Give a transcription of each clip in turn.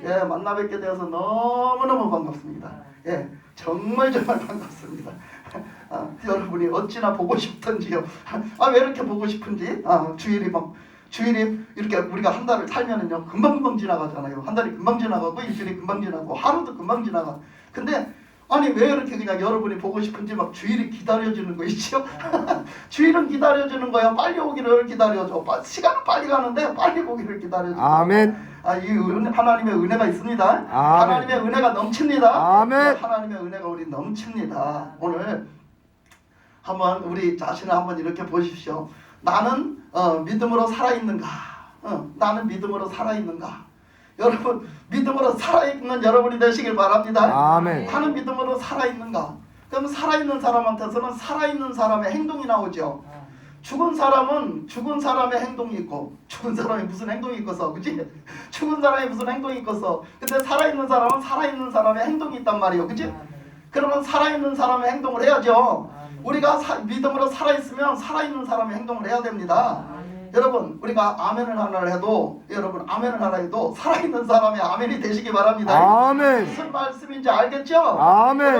예, 만나 뵙게 되어서 너무너무 반갑습니다. 예, 정말 반갑습니다. 여러분이 어찌나 보고 싶던지요. 왜 이렇게 보고 싶은지. 주일이 이렇게 우리가 한 달을 살면은요, 금방금방 지나가잖아요. 한 달이 금방 지나가고 일주일이 금방 지나고 하루도 금방 지나가. 근데 아니 왜 이렇게 그냥 여러분이 보고 싶은지 막 주일이 기다려주는 거 있죠? 주일은 기다려주는 거야. 빨리 오기를 기다려줘. 시간은 빨리 가는데 빨리 오기를 기다려줘. 아멘. 이 하나님의 은혜가 있습니다. 아멘. 하나님의 은혜가 넘칩니다. 아멘. 하나님의 은혜가 우리 넘칩니다. 오늘 한번 우리 자신을 한번 이렇게 보십시오. 나는 믿음으로 살아있는가? 나는 믿음으로 살아있는가? 여러분, 믿음으로 살아있는 여러분이 되시길 바랍니다. 아멘. 나는 믿음으로 살아있는가? 그럼 살아있는 사람한테서는 살아있는 사람의 행동이 나오죠. 죽은 사람은 죽은 사람의 행동이 있고, 죽은 사람이 무슨 행동이 있겠어, 그치? 죽은 사람이 무슨 행동이 있겠어. 근데 살아있는 사람은 살아있는 사람의 행동이 있단 말이에요, 그치? 그러면 살아있는 사람의 행동을 해야죠. 우리가 믿음으로 살아있으면 살아있는 사람의 행동을 해야 됩니다. 여러분, 우리가 아멘을 하나 해도, 여러분 아멘을 하나 해도 살아있는 사람의 아멘이 되시기 바랍니다. 아멘. 무슨 말씀인지 알겠죠? 아멘.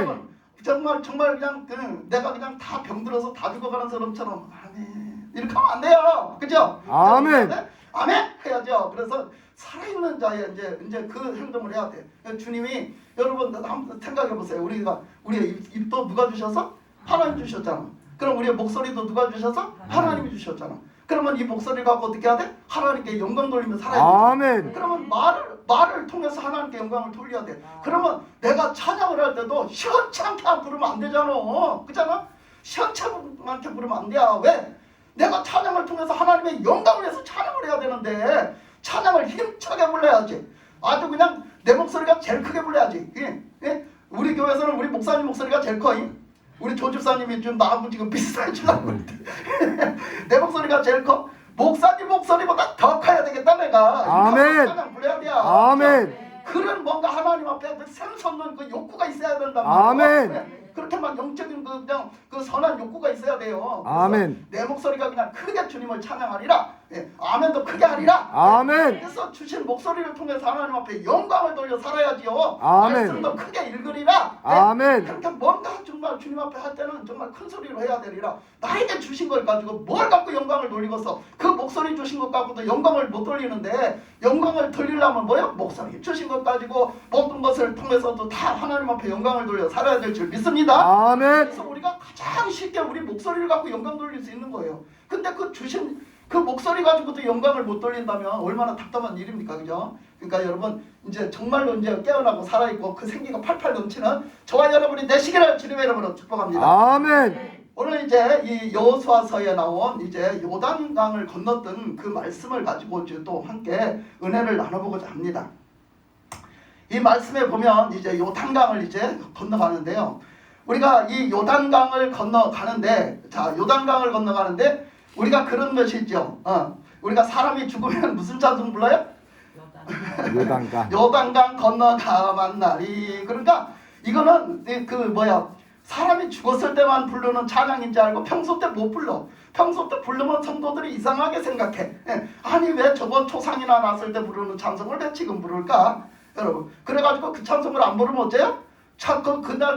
여러분, 정말 그냥 내가 그냥 다 병들어서 다 죽어가는 사람처럼 아멘 이렇게 하면 안 돼요. 그죠? 아멘. 아멘 해야죠. 그래서 살아있는 자의 이제 그 행동을 해야 돼. 주님이 여러분 한번 생각해 보세요. 우리의 입도 누가 주셔서? 하나님 주셨잖아. 그럼 우리의 목소리도 누가 주셔서? 하나님이 주셨잖아. 그러면 이 목소리를 갖고 어떻게 해야 돼? 하나님께 영광 돌리며 살아야 돼. 아멘. 그러면 말을 통해서 하나님께 영광을 돌려야 돼. 그러면 내가 찬양을 할 때도 시원찮게 부르면 안 되잖아. 그잖아? 시원찮게 부르면 안 돼. 왜? 내가 찬양을 통해서 하나님의 영광을 위해서 찬양을 해야 되는데 찬양을 힘차게 불러야지. 아주 그냥 내 목소리가 제일 크게 불러야지. 예? 우리 교회에서는 우리 목사님 목소리가 제일 커. 우리 조집사님이 좀 나하고 지금 비슷한 줄 알고 있는데 내 목소리가 제일 커. 목사님 목소리보다 더 커야 되겠다 내가. 아멘. 찬양 불러야 돼. 아멘. 그런 뭔가 하나님 앞에 샘솟는 그 욕구가 있어야 된단 아멘. 말이야. 그렇게 막 영적인 그냥 그 선한 욕구가 있어야 돼요. 아멘. 내 목소리가 그냥 크게 주님을 찬양하리라. 아멘도 크게 하리라. 아멘. 그래서 주신 목소리를 통해서 하나님 앞에 영광을 돌려 살아야지요. 아멘. 말씀도 크게 읽으리라. 아멘. 그렇게 뭔가 정말 주님 앞에 할 때는 정말 큰 소리로 해야 되리라. 나에게 주신 걸 가지고 뭘 갖고 영광을 돌리고서 그 목소리 주신 것 갖고도 영광을 못 돌리는데, 영광을 돌리려면 뭐요? 목소리 주신 것 가지고 모든 것을 통해서도 다 하나님 앞에 영광을 돌려 살아야 될 줄 믿습니다. 아멘. 그래서 우리가 가장 쉽게 우리 목소리를 갖고 영광 돌릴 수 있는 거예요. 근데 그 주신 그 목소리 가지고도 영광을 못 돌린다면 얼마나 답답한 일입니까, 그죠? 그러니까 여러분, 이제 정말로 이제 깨어나고 살아있고 그 생기가 팔팔 넘치는 저와 여러분이 되시기를 주님의 이름으로 축복합니다. 아멘. 오늘 이제 이 여호수아서에 나온 이제 요단강을 건넜던 그 말씀을 가지고 이제 또 함께 은혜를 나눠보고자 합니다. 이 말씀에 보면 이제 요단강을 이제 건너가는데요. 우리가 이 요단강을 건너가는데, 요단강을 건너가는데 우리가 그런 것이 있죠. 우리가 사람이 죽으면 무슨 찬송 불러요? 요단강. 요단강 건너가 만나리. 그러니까 이거는 사람이 죽었을 때만 부르는 찬양인 줄 알고 평소 때 못 불러. 평소 때 부르면 성도들이 이상하게 생각해. 아니 왜 저번 초상이나 났을 때 부르는 찬송을 왜 지금 부를까? 여러분, 그래가지고 그 찬송을 안 부르면 어째요?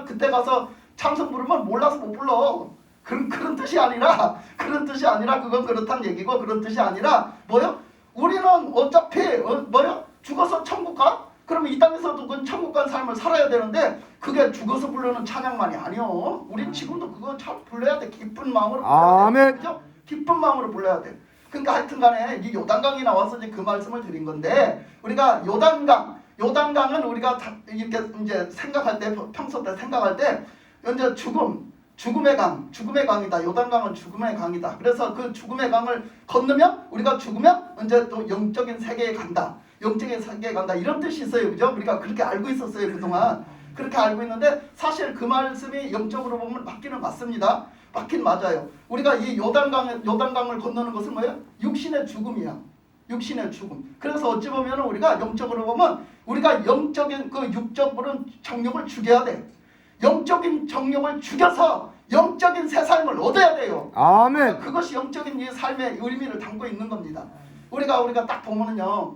그때 가서 찬송 부르면 몰라서 못 불러. 그런 뜻이 아니라 그건 그렇단 얘기고, 그런 뜻이 아니라 뭐요? 우리는 어차피 죽어서 천국 가? 그러면 이 땅에서도 그 천국 간 삶을 살아야 되는데 그게 죽어서 부르는 찬양만이 아니요. 우린 지금도 그거 참 불러야 돼. 기쁜 마음으로 불러야 돼. 아멘. 그죠? 기쁜 마음으로 불러야 돼. 그러니까 하여튼간에 이 요단강이 나와서 이제 그 말씀을 드린 건데, 우리가 요단강은 우리가 이렇게 이제 생각할 때, 평소 때 생각할 때 이제 죽음의 강이다. 요단강은 죽음의 강이다. 그래서 그 죽음의 강을 건너면, 우리가 죽으면 이제 또 영적인 세계에 간다. 영적인 세계에 간다. 이런 뜻이 있어요. 그죠? 우리가 그렇게 알고 있었어요. 그동안. 그렇게 알고 있는데 사실 그 말씀이 영적으로 보면 맞기는 맞습니다. 맞긴 맞아요. 우리가 이 요단강을 건너는 것은 뭐예요? 육신의 죽음이야. 육신의 죽음. 그래서 어찌 보면 우리가 영적으로 보면 우리가 영적인 그 육적으로는 정욕을 죽여야 돼. 영적인 정욕을 죽여서 영적인 새 삶을 얻어야 돼요. 아멘. 그것이 영적인 이 삶의 의미를 담고 있는 겁니다. 우리가 딱 보면은요,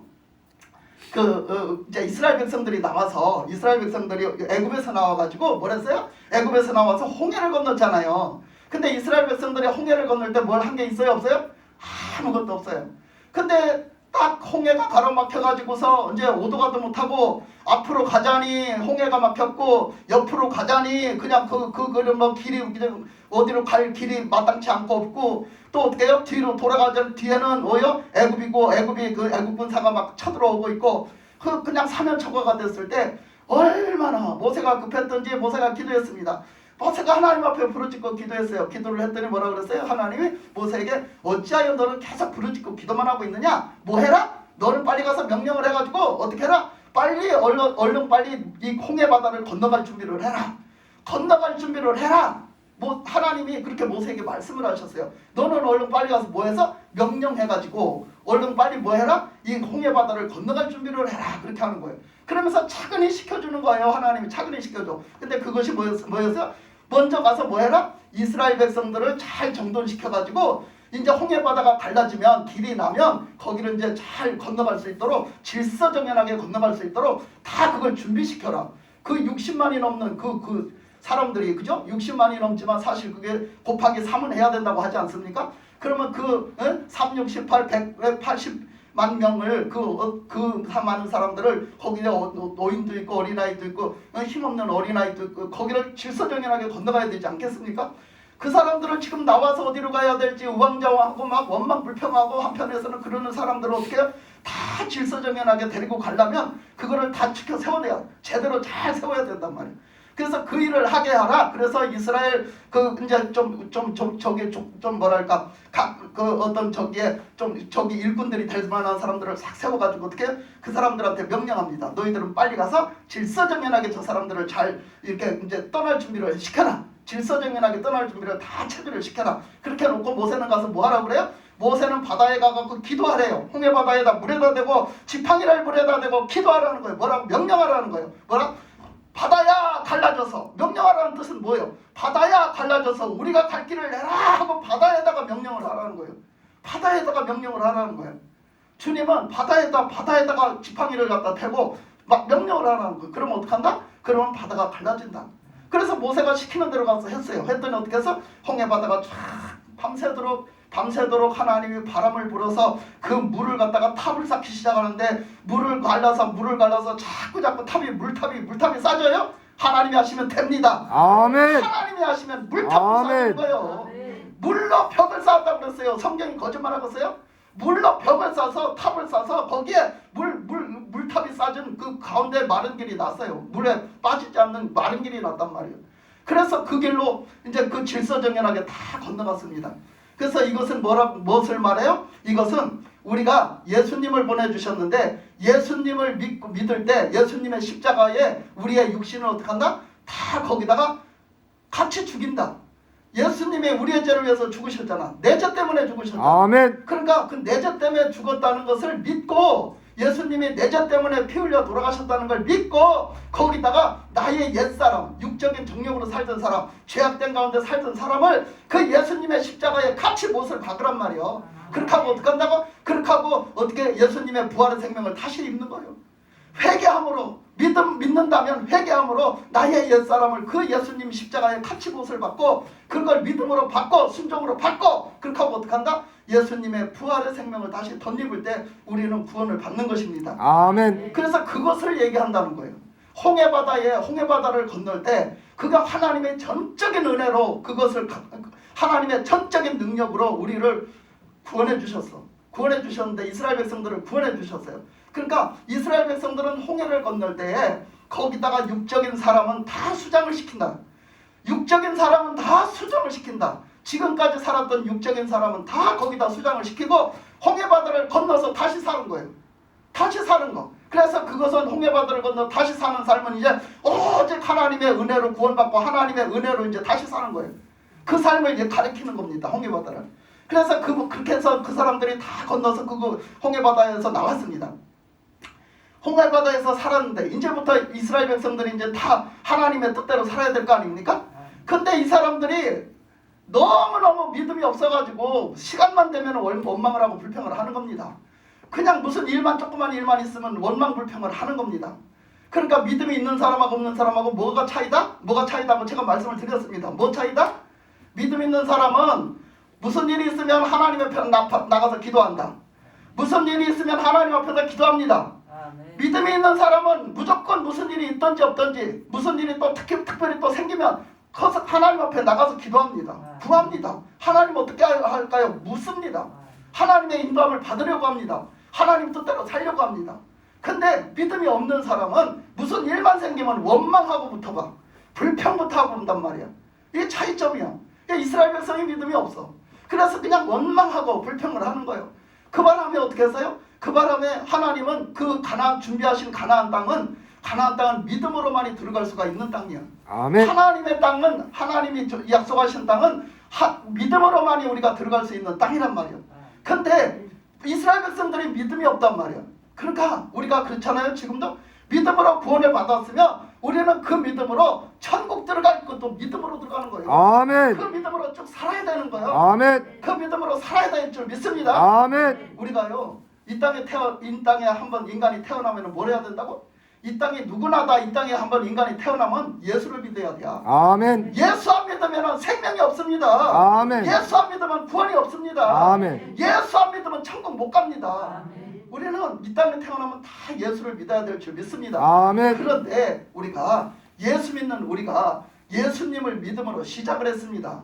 이제 이스라엘 백성들이 나와서 이스라엘 백성들이 애굽에서 나와가지고 뭐랬어요? 애굽에서 나와서 홍해를 건넜잖아요. 근데 이스라엘 백성들이 홍해를 건널 때 뭘 한 게 있어요? 없어요? 아무것도 없어요. 근데 딱 홍해가 가로막혀가지고서 이제 오도 가도 못하고 앞으로 가자니 홍해가 막혔고 옆으로 가자니 그냥 뭐 길이 그냥 어디로 갈 길이 마땅치 않고 없고 또 어떻게 해요? 뒤로 돌아가자 뒤에는 뭐요? 애굽이고 애굽이 그 애굽 군사가 막 쳐들어오고 있고 그냥 사면초가가 됐을 때 얼마나 모세가 급했던지 모세가 기도했습니다. 모세가 하나님 앞에 부르짖고 기도했어요. 기도를 했더니 뭐라 그랬어요? 하나님이 모세에게 어찌하여 너는 계속 부르짖고 기도만 하고 있느냐? 뭐 해라? 너는 빨리 가서 명령을 해가지고 어떻게 해라? 빨리 얼른 빨리 이 홍해 바다를 건너갈 준비를 해라. 건너갈 준비를 해라. 뭐 하나님이 그렇게 모세에게 말씀을 하셨어요. 너는 얼른 빨리 가서 뭐 해서 명령해가지고 얼른 빨리 뭐 해라? 이 홍해 바다를 건너갈 준비를 해라. 그렇게 하는 거예요. 그러면서 차근히 시켜주는 거예요. 하나님이 차근히 시켜줘. 근데 그것이 뭐였어요? 먼저 가서 뭐 해라? 이스라엘 백성들을 잘 정돈시켜가지고 이제 홍해 바다가 갈라지면 길이 나면 거기를 이제 잘 건너갈 수 있도록 질서정연하게 건너갈 수 있도록 다 그걸 준비시켜라. 그 60만이 넘는 그 사람들이 그죠? 60만이 넘지만 사실 그게 곱하기 3은 해야 된다고 하지 않습니까? 그러면 3, 68, 180만 명을 그 많은 사람들을 거기에 노인도 있고 어린아이도 있고 힘없는 어린아이도 있고 거기를 질서정연하게 건너가야 되지 않겠습니까? 그 사람들은 지금 나와서 어디로 가야 될지 우왕좌왕하고 막 원망불평하고 한편에서는 그러는 사람들을 어떻게 해요? 다 질서정연하게 데리고 가려면 그거를 다 지켜 세워야 제대로 잘 세워야 된단 말이에요. 그래서 그 일을 하게 하라. 그래서 이스라엘 이제 좀 뭐랄까 어떤 저기 일꾼들이 될 만한 사람들을 싹 세워가지고 어떻게 그 사람들한테 명령합니다. 너희들은 빨리 가서 질서정연하게 저 사람들을 잘 이렇게 이제 떠날 준비를 시켜라. 질서정연하게 떠날 준비를 다 체비를 시켜라. 그렇게 해놓고 모세는 가서 뭐 하라고 그래요? 모세는 바다에 가서 기도하래요. 홍해 바다에다 물에다 대고 지팡이를 물에다 대고 기도하라는 거예요. 뭐라고? 명령하라는 거예요. 뭐라? 바다야 갈라져서. 명령하라는 뜻은 뭐예요? 바다야 갈라져서 우리가 갈 길을 내라 하고 바다에다가 명령을 하라는 거예요. 바다에다가 명령을 하라는 거예요. 주님은 바다에다가 지팡이를 갖다 대고 막 명령을 하라는 거예요. 그러면 어떡한다? 그러면 바다가 갈라진다. 그래서 모세가 시키는 대로 가서 했어요. 했더니 어떻게 해서 홍해 바다가 쫙 밤새도록 하나님이 바람을 불어서 그 물을 갖다가 탑을 쌓기 시작하는데 물을 갈라서 자꾸 물탑이 싸져요? 하나님이 하시면 됩니다. 아멘. 하나님이 하시면 물탑도 쌓는 거예요. 물로 벽을 쌓았다고 그랬어요. 성경이 거짓말하겠어요? 물로 벽을 쌓아서 탑을 쌓아서 거기에 물탑이 쌓은 그 가운데 마른 길이 났어요. 물에 빠지지 않는 마른 길이 났단 말이에요. 그래서 그 길로 이제 그 질서정연하게 다 건너갔습니다. 그래서 이것은 무엇을 말해요? 이것은 우리가 예수님을 보내주셨는데 예수님을 믿을 때 예수님의 십자가에 우리의 육신을 어떻게 한다? 다 거기다가 같이 죽인다. 예수님이 우리의 죄를 위해서 죽으셨잖아. 내 죄 때문에 죽으셨잖아. 아멘. 그러니까 그 내 죄 때문에 죽었다는 것을 믿고 예수님이 내 죄 때문에 피 흘려 돌아가셨다는 걸 믿고 거기다가 나의 옛사람, 육적인 정욕으로 살던 사람, 죄악된 가운데 살던 사람을 그 예수님의 십자가에 같이 못을 박으란 말이요. 그렇게 하고 어떻게 한다고? 그렇게 하고 어떻게 예수님의 부활의 생명을 다시 입는 거예요. 회개함으로 믿는다면 회개함으로 나의 옛사람을 그 예수님 십자가에 같이 못을 받고 그걸 믿음으로 받고 순종으로 받고 그렇게 하고 어떻게 한다? 예수님의 부활의 생명을 다시 덧입을 때 우리는 구원을 받는 것입니다. 아멘. 그래서 그것을 얘기한다는 거예요. 홍해 바다를 건널 때 그가 하나님의 전적인 은혜로 그것을 하나님의 전적인 능력으로 우리를 구원해 주셨는데 이스라엘 백성들을 구원해 주셨어요. 그러니까 이스라엘 백성들은 홍해를 건널 때에 거기다가 육적인 사람은 다 수장을 시킨다. 육적인 사람은 다 수장을 시킨다. 지금까지 살았던 육적인 사람은 다 거기다 수장을 시키고 홍해 바다를 건너서 다시 사는 거예요. 다시 사는 거. 그래서 그것은 홍해 바다를 건너 다시 사는 삶은 이제 오직 하나님의 은혜로 구원받고 하나님의 은혜로 이제 다시 사는 거예요. 그 삶을 이제 가리키는 겁니다. 홍해 바다를. 그래서 그렇게 해서 그 사람들이 다 건너서 그 홍해 바다에서 나왔습니다. 홍해 바다에서 살았는데 이제부터 이스라엘 백성들이 이제 다 하나님의 뜻대로 살아야 될 거 아닙니까? 근데 이 사람들이 너무너무 믿음이 없어가지고 시간만 되면 원망을 하고 불평을 하는 겁니다. 그냥 무슨 일만 조그만 일만 있으면 원망불평을 하는 겁니다. 그러니까 믿음이 있는 사람하고 없는 사람하고 뭐가 차이다? 뭐가 차이다고 제가 말씀을 드렸습니다. 뭐 차이다? 믿음 있는 사람은 무슨 일이 있으면 하나님 앞에 나가서 기도한다. 무슨 일이 있으면 하나님 앞에서 기도합니다. 믿음이 있는 사람은 무조건 무슨 일이 있든지 없든지 무슨 일이 또 특별히 또 생기면 커서 하나님 앞에 나가서 기도합니다. 구합니다. 하나님 어떻게 할까요? 묻습니다. 하나님의 인도함을 받으려고 합니다. 하나님 뜻대로 살려고 합니다. 근데 믿음이 없는 사람은 무슨 일만 생기면 원망하고부터 봐. 불평부터 하고 본단 말이야. 이게 차이점이야. 이스라엘 백성이 믿음이 없어. 그래서 그냥 원망하고 불평을 하는 거예요. 그 바람에 어떻게 했어요? 그 바람에 하나님은 그 준비하신 가나안 땅은 믿음으로만이 들어갈 수가 있는 땅이야. 아멘. 하나님의 땅은 하나님이 약속하신 땅은 믿음으로만이 우리가 들어갈 수 있는 땅이란 말이야. 근데 이스라엘 백성들이 믿음이 없단 말이야. 그러니까 우리가 그렇잖아요. 지금도 믿음으로 구원을 받았으면 우리는 그 믿음으로 천국 들어갈 것도 믿음으로 들어가는 거예요. 아멘. 그 믿음으로 쭉 살아야 되는 거예요. 아멘. 그 믿음으로 살아야 될 줄 믿습니다. 아멘. 우리가요 이 땅에 한번 인간이 태어나면 뭘 해야 된다고? 이 땅에 누구나 다 이 땅에 한번 인간이 태어나면 예수를 믿어야 돼요. 아멘. 예수 안 믿으면 생명이 없습니다. 아멘. 예수 안 믿으면 구원이 없습니다. 아멘. 예수 안 믿으면 천국 못 갑니다. 아멘. 우리는 이 땅에 태어나면 다 예수를 믿어야 될 줄 믿습니다. 아멘. 그런데 우리가 예수 믿는 우리가 예수님을 믿음으로 시작을 했습니다.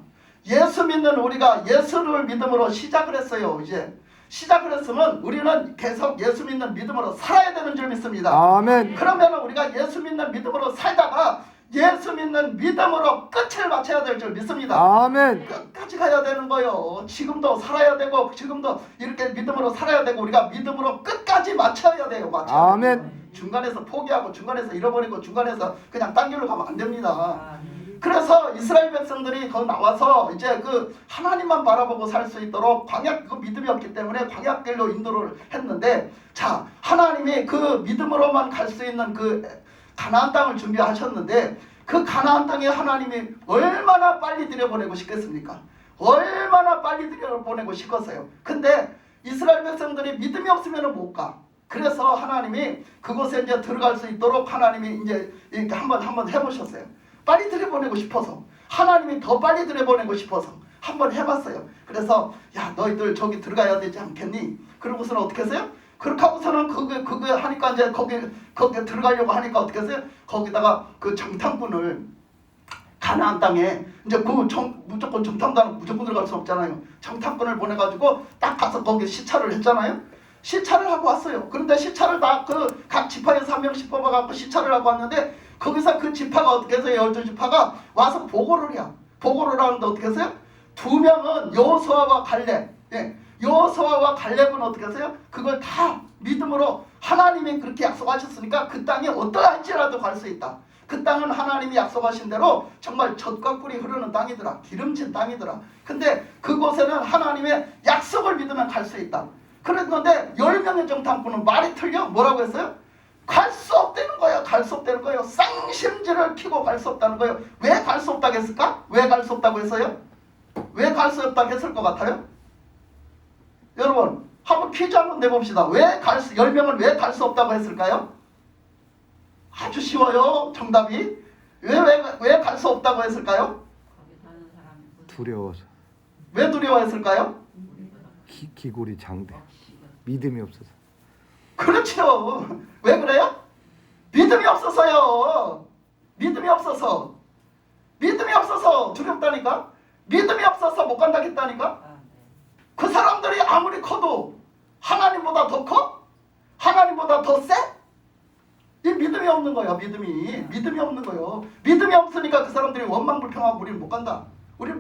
예수 믿는 우리가 예수를 믿음으로 시작을 했어요. 이제 시작을 했으면 우리는 계속 예수 믿는 믿음으로 살아야 되는 줄 믿습니다. 아멘. 그러면 우리가 예수 믿는 믿음으로 살다가 예수 믿는 믿음으로 끝을 맞춰야 될 줄 믿습니다. 아멘. 끝까지 가야 되는 거예요. 지금도 살아야 되고 지금도 이렇게 믿음으로 살아야 되고 우리가 믿음으로 끝까지 맞춰야 돼요. 맞춰야 돼요. 아멘. 중간에서 포기하고 중간에서 잃어버리고 중간에서 그냥 딴 길로 가면 안 됩니다. 아멘. 그래서 이스라엘 백성들이 거 나와서 이제 그 하나님만 바라보고 살 수 있도록 그 믿음이 없기 때문에 광야길로 인도를 했는데, 자, 하나님이 그 믿음으로만 갈 수 있는 그 가나안 땅을 준비하셨는데 그 가나안 땅에 하나님이 얼마나 빨리 들여보내고 싶겠습니까? 얼마나 빨리 들여보내고 싶었어요. 근데 이스라엘 백성들이 믿음이 없으면 못 가. 그래서 하나님이 그곳에 이제 들어갈 수 있도록 하나님이 이제 이렇게 한번 해보셨어요. 빨리 들여보내고 싶어서, 하나님이 더 빨리 들여보내고 싶어서 한번 해봤어요. 그래서 야, 너희들 저기 들어가야 되지 않겠니? 그러고서는 어떻게 했어요? 그렇게 하고서는 그거 하니까 이제 거기 들어가려고 하니까 어떻게 했어요? 거기다가 그 정탐꾼을 가나안 땅에 이제 무조건 정탐단은 무조건 들어갈 수 없잖아요. 정탐꾼을 보내가지고 딱 가서 거기 시찰을 했잖아요. 시찰을 하고 왔어요. 그런데 시찰을 다 그 각 지파에서 한 명씩 뽑아갖고 시찰을 하고 왔는데 거기서 그 지파가 어떻게 해서 12지파가 와서 보고를 해요. 보고를 하는데 어떻게 했어요? 2명은 여호수아와 갈렙. 예. 여호수아와 갈렙은 어떻게 했어요? 그걸 다 믿음으로 하나님이 그렇게 약속하셨으니까 그 땅에 어떠할지라도 갈 수 있다. 그 땅은 하나님이 약속하신 대로 정말 젖과 꿀이 흐르는 땅이더라. 기름진 땅이더라. 근데 그곳에는 하나님의 약속을 믿으면 갈 수 있다. 그랬는데 10명의 정탐꾼은 말이 틀려. 뭐라고 했어요? 갈 수 없다는 거예요. 갈 수 없다는 거예요. 쌍심지를 키고 갈 수 없다는 거예요. 왜 갈 수 없다고 했을까? 왜 갈 수 없다고 했어요? 왜 갈 수 없다고 했을 것 같아요? 여러분 한번 퀴즈 한번 내봅시다. 10명을 왜 갈 수 없다고 했을까요? 아주 쉬워요. 정답이. 왜 갈 수 없다고 했을까요? 거기 사는 사람이 두려워서. 왜 두려워했을까요? 기골이 장대. 믿음이 없어서. 그렇죠. 왜 그래요? 믿음이 없어서요. 믿음이 없어서 두렵다니까. 믿음이 없어서 못 간다 했다니까. 그 사람들이 아무리 커도 하나님보다 더 커? 하나님보다 더 세? 이 믿음이 없는 거야. 믿음이 없는 거예요. 믿음이 없으니까 그 사람들이 원망불평하고 우리는 못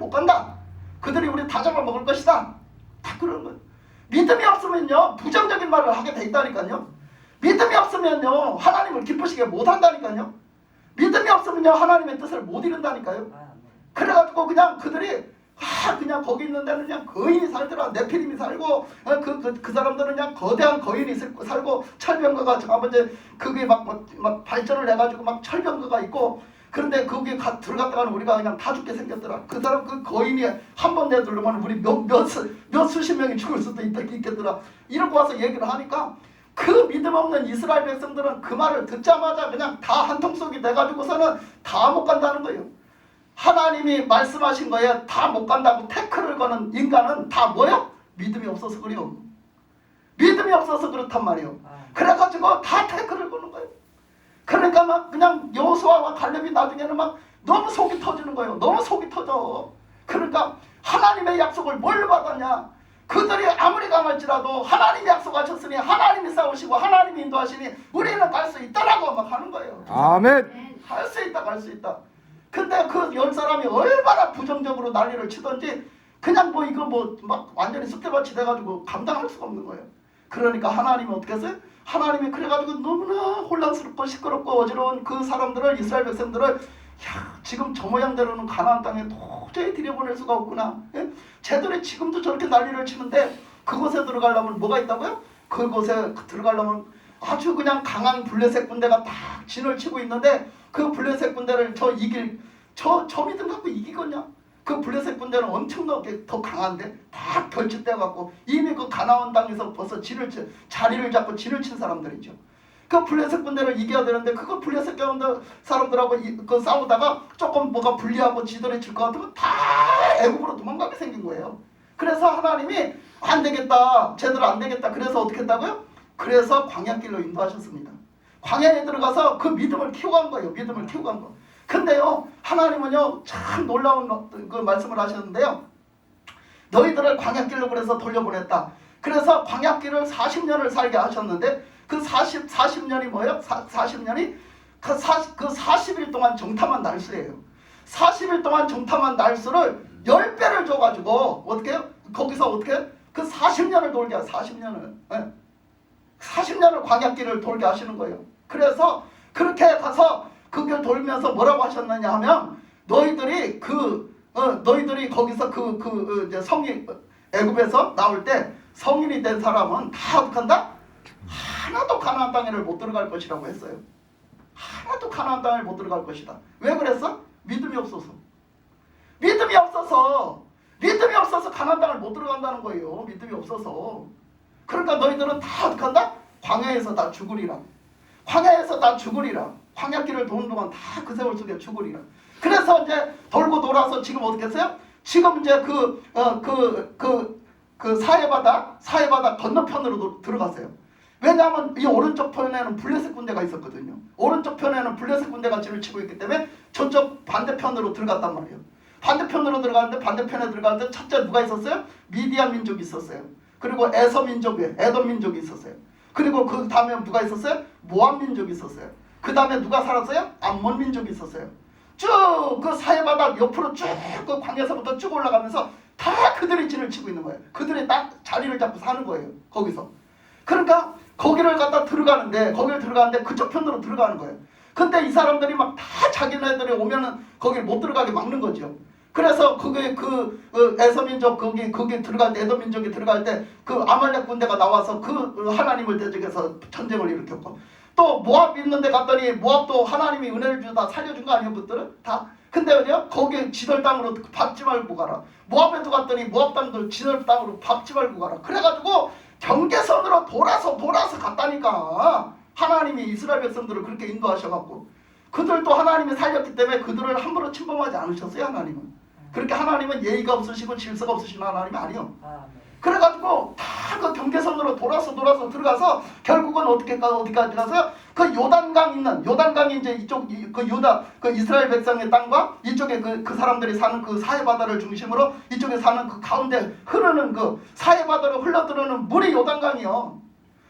간다. 그들이 우리 다 잡아먹을 것이다. 다 그러는 거예요. 믿음이 없으면요 부정적인 말을 하게 돼 있다니까요. 믿음이 없으면요 하나님을 기쁘시게 못 한다니까요. 믿음이 없으면요 하나님의 뜻을 못 이룬다니까요. 그래가지고 그냥 그들이 그냥 거기 있는 데는 그냥 거인이 살더라. 네피림이 살고 그 사람들은 그냥 거대한 거인이 살고 철병거가 아버지 그게 막 발전을 해가지고 막 철병거가 있고 그런데 거기에 들어갔다가는 우리가 그냥 다 죽게 생겼더라. 그 사람 그 거인이 한 번 내두르면 우리 몇 수십 명이 죽을 수도 있겠더라. 이러고 와서 얘기를 하니까 그 믿음 없는 이스라엘 백성들은 그 말을 듣자마자 그냥 다 한통속이 돼가지고서는 다 못 간다는 거예요. 하나님이 말씀하신 거에 다 못 간다고 태클을 거는 인간은 다 뭐예요? 믿음이 없어서 그래요. 믿음이 없어서 그렇단 말이에요. 그래가지고 다 태클을 거는 거예요. 그러니까 막 그냥 여호수아와 갈렙이 나중에는 막 너무 속이 터지는 거예요. 너무 속이 터져. 그러니까 하나님의 약속을 뭘 받았냐? 그들이 아무리 강할지라도 하나님이 약속하셨으니 하나님이 싸우시고 하나님이 인도하시니 우리는 갈 수 있다라고 막 하는 거예요. 아멘. 갈 수 있다, 갈 수 있다. 근데 그 10사람이 얼마나 부정적으로 난리를 치던지 그냥 뭐 이거 뭐 막 완전히 쑥대밭이 돼가지고 감당할 수가 없는 거예요. 그러니까 하나님이 어떻게 했어요? 하나님이 그래가지고 너무나 혼란스럽고 시끄럽고 어지러운 그 사람들을, 이스라엘 백성들을 지금 저 모양대로는 가나안 땅에 도저히 들여보낼 수가 없구나. 예? 쟤들이 지금도 저렇게 난리를 치는데 그곳에 들어가려면 뭐가 있다고요? 그곳에 들어가려면 아주 그냥 강한 블레셋 군대가 딱 진을 치고 있는데 그 블레셋 군대를 저 믿음 갖고 이기겠냐? 그 블레셋 군대는 엄청나게 더 강한데 다 결집돼갖고 이미 그 가나안 땅에서 벌써 자리를 잡고 진을 친 사람들이죠. 그 블레셋 군대를 이겨야 되는데 그거 블레셋 사람들하고 그 싸우다가 조금 뭐가 불리하고 지들이 질 것 같으면 다 애굽으로 도망가게 생긴 거예요. 그래서 하나님이 안 되겠다, 제대로 안 되겠다. 그래서 어떻게 했다고요? 그래서 광야길로 인도하셨습니다. 광야에 들어가서 그 믿음을 키워간 거예요. 믿음을 키워간 거. 근데요, 하나님은요 참 놀라운 그 말씀을 하셨는데요. 너희들을 광야길로 그래서 돌려보냈다. 그래서 광야길을 40년을 살게 하셨는데 그 40년이 뭐예요? 40년이 그 40일 동안 정탐한 날수예요. 40일 동안 정탐한 날수를 10배를 줘가지고 어떻게 해요? 거기서 어떻게 해요? 그 40년을 돌게 해요. 40년을. 네. 40년을 광야길을 돌게 하시는 거예요. 그래서 그렇게 가서 그 길 돌면서 뭐라고 하셨느냐 하면 너희들이 거기서 이제 성이 애굽에서 나올 때 성인이 된 사람은 다 어떻게 한다? 하나도 가나안 땅에를 못 들어갈 것이라고 했어요. 하나도 가나안 땅을 못 들어갈 것이다. 왜 그랬어? 믿음이 없어서. 믿음이 없어서 가나안 땅을 못 들어간다는 거예요. 믿음이 없어서. 그러니까 너희들은 다 어떻게 한다? 광야에서 다 죽으리라. 광야에서 다 죽으리라. 광야길을 도는 동안 다 그 세월 속에 죽으리라. 그래서 이제 돌고 돌아서 지금 어떻게 했어요? 지금 이제 그 사해바다 건너편으로 들어갔어요. 왜냐하면 이 오른쪽 편에는 블레셋 군대가 있었거든요. 오른쪽 편에는 블레셋 군대가 진을 치고 있기 때문에 저쪽 반대편으로 들어갔단 말이에요. 반대편으로 들어갔는데 반대편에 들어갈 때 첫째 누가 있었어요? 미디안 민족이 있었어요. 그리고 에돔 민족이 있었어요. 그리고 그 다음에 누가 있었어요? 모압 민족이 있었어요. 그 다음에 누가 살았어요? 암몬 민족이 있었어요. 쭉 그 사해바다 옆으로 쭉 그 광야에서부터 쭉 올라가면서 다 그들이 진을 치고 있는 거예요. 그들이 딱 자리를 잡고 사는 거예요. 거기서. 그러니까 거기를 갖다 들어가는데 그쪽 편으로 들어가는 거예요. 근데 이 사람들이 막 다 자기네들이 오면은 거길 못 들어가게 막는 거죠. 그래서 그게 에서민족 거기 들어갈 때 에돔 민족이 들어갈 때 그 아말렉 군대가 나와서 그 하나님을 대적해서 전쟁을 일으켰고 또 모압 있는 데 갔더니 모압도 하나님이 은혜를 주다 살려준 거 아니에요, 그들은 다. 근데 어디요? 거기 지들 땅으로 밟지 말고 가라. 모압에도 갔더니 모압 땅들 지들 땅으로 밟지 말고 가라. 그래가지고 경계선으로 돌아서 갔다니까. 하나님이 이스라엘 백성들을 그렇게 인도하셔갖고 그들도 하나님이 살렸기 때문에 그들을 함부로 침범하지 않으셨어요. 하나님은. 그렇게 하나님은 예의가 없으시고 질서가 없으신 하나님이 아니요. 그래가지고 다 그 경계선으로 돌아서 들어가서 결국은 어디까지 가서요? 그 요단강이 이제 이쪽 그 유다 그 이스라엘 백성의 땅과 이쪽에 그 사람들이 사는 그 사해바다를 중심으로 이쪽에 사는 그 가운데 흐르는 그 사해바다로 흘러들어오는 물이 요단강이요.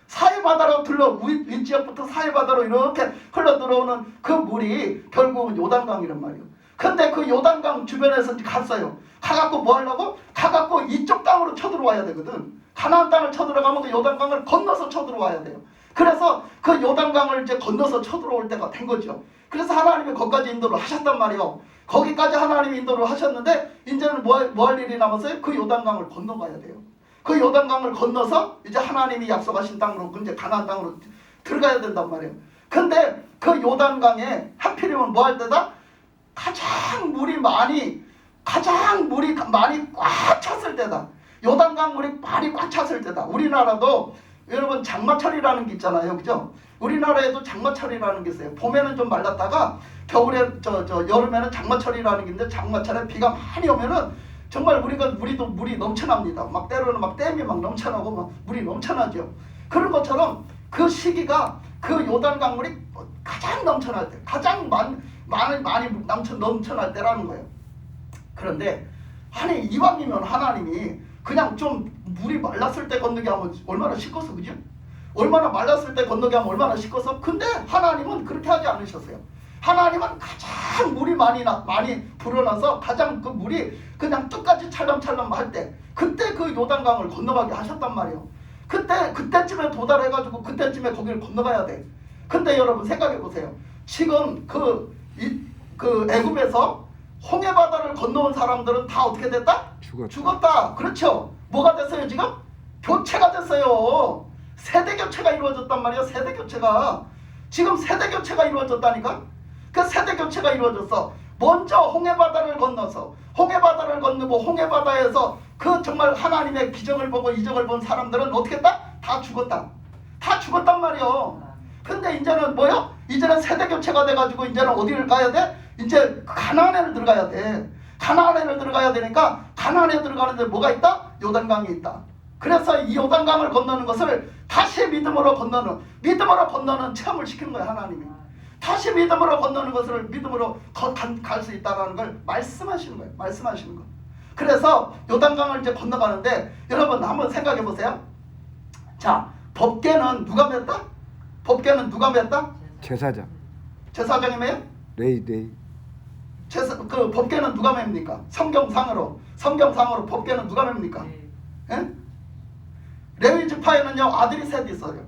사해바다로 윗지역부터 사해바다로 이렇게 흘러들어오는 그 물이 결국은 요단강이란 말이에요. 근데 그 요단강 주변에서 갔어요. 가갖고 뭐 하려고? 가갖고 이쪽 땅으로 쳐들어와야 되거든. 가나안 땅을 쳐들어가면 그 요단강을 건너서 쳐들어와야 돼요. 그래서 그 요단강을 이제 건너서 쳐들어올 때가 된 거죠. 그래서 하나님이 거기까지 인도를 하셨단 말이에요. 거기까지 하나님이 인도를 하셨는데 이제는 뭐 할 일이 남았어요? 그 요단강을 건너가야 돼요. 그 요단강을 건너서 이제 하나님이 약속하신 땅으로 이제 가나안 땅으로 들어가야 된단 말이에요. 근데 그 요단강에 하필이면 뭐 할 때다? 가장 물이 많이 꽉 찼을 때다. 요단강 물이 많이 꽉 찼을 때다. 우리나라도 여러분 장마철이라는 게 있잖아요, 그죠? 우리나라에도 장마철이라는 게 있어요. 봄에는 좀 말랐다가 겨울에 여름에는 장마철이라는 게 있는데, 장마철에 비가 많이 오면은 정말 우리도 물이 넘쳐납니다. 막 때로는 막 댐이 막 넘쳐나고 막 물이 넘쳐나죠. 그런 것처럼 그 시기가 그 요단강 물이 가장 넘쳐날 때, 가장 많이 넘쳐날 때라는 거예요. 그런데 아니 이왕이면 하나님이 그냥 좀 물이 말랐을 때 건너게 하면 얼마나 시끄러서, 그죠? 얼마나 말랐을 때 건너게 하면 얼마나 시끄러서. 근데 하나님은 그렇게 하지 않으셨어요. 하나님은 가장 물이 많이 불어나서 가장 그 물이 그냥 뚝까지 찰랑찰랑 할 때, 그때 그 요단강을 건너가게 하셨단 말이에요. 그때쯤에 도달해가지고 그때쯤에 거기를 건너가야 돼. 근데 여러분 생각해 보세요. 지금 그 애굽에서 홍해바다를 건너온 사람들은 다 어떻게 됐다? 죽었다. 그렇죠. 뭐가 됐어요 지금? 교체가 됐어요. 세대 교체가 이루어졌단 말이에요. 세대 교체가. 지금 세대 교체가 이루어졌다니까. 그 세대 교체가 이루어졌어. 먼저 홍해바다를 건너서 홍해바다를 건너고 홍해바다에서 그 정말 하나님의 기적을 보고 이적을 본 사람들은 어떻게 했다? 다 죽었다. 다 죽었단 말이에요. 근데 이제는 뭐요? 이제는 세대 교체가 돼가지고 이제는 어디를 가야 돼? 이제 가나안에를 들어가야 돼. 가나안에를 들어가야 되니까 가나안에 들어가는데 뭐가 있다? 요단강이 있다. 그래서 이 요단강을 건너는 것을 다시 믿음으로 건너는 체험을 시키는 거예요. 하나님이. 다시 믿음으로 건너는 것을 믿음으로 갈 수 있다는 걸 말씀하시는 거예요. 말씀하시는 거. 그래서 요단강을 이제 건너가는데 여러분 한번 생각해 보세요. 자, 법궤는 누가 맸다? 법궤는 누가 맸다? 제사장. 제사장이 매요? 레이. 그 법궤는 누가 맵니까? 성경상으로 법궤는 누가 맵니까? 예? 레위 지파에는요 아들이 셋 있어요.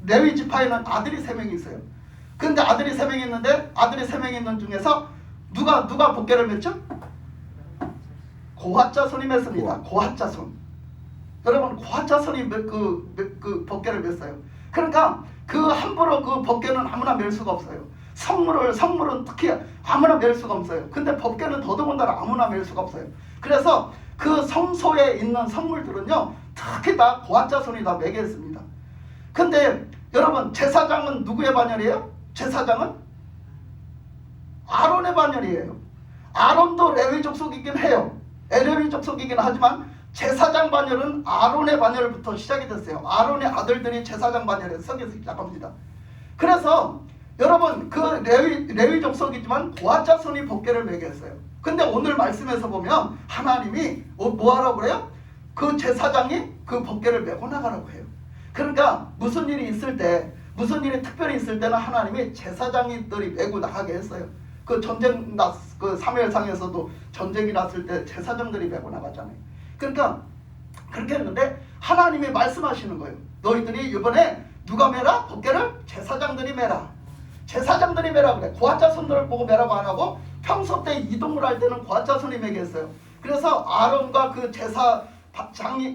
레위 지파에는 아들이 3명이 있어요. 근데 아들이 3명이 있는데 아들이 3명이 있는 중에서 누가 법궤를 맸죠? 고핫 자손이 맸습니다. 고핫 자손. 여러분 고핫 자손이 그 법궤를 맸어요. 그러니까 그 함부로 그 법궤는 아무나 맬 수가 없어요. 성물은 특히 아무나 맬 수가 없어요. 근데 법궤는 더더군다나 아무나 맬 수가 없어요. 그래서 그 성소에 있는 성물들은요 특히 다 고핫 자손이 다 매게 했습니다. 근데 여러분 제사장은 누구의 반열이에요? 제사장은 아론의 반열이에요. 아론도 레위 족속이긴 해요. 레위 족속이긴 하지만 제사장 반열은 아론의 반열부터 시작이 됐어요. 아론의 아들들이 제사장 반열에 서기서 시작합니다. 그래서 여러분 그 레위 족속이지만 고핫 자손이 법궤를 매게 했어요. 근데 오늘 말씀에서 보면 하나님이 뭐 하라고 그래요? 그 제사장이 그 법궤를 메고 나가라고 해요. 그러니까 무슨 일이 특별히 있을 때는 하나님이 제사장들이 메고 나가게 했어요. 그 사무엘상에서도 전쟁이 났을 때 제사장들이 메고 나가잖아요. 그러니까 그렇게 했는데 하나님이 말씀하시는 거예요. 너희들이 이번에 누가 메라? 법궤를 제사장들이 메라. 제사장들이 메라 그래. 고핫 자손들을 보고 메라고 안 하고 평소 때 이동을 할 때는 고핫 자손이 메게 했어요. 그래서 아론과 그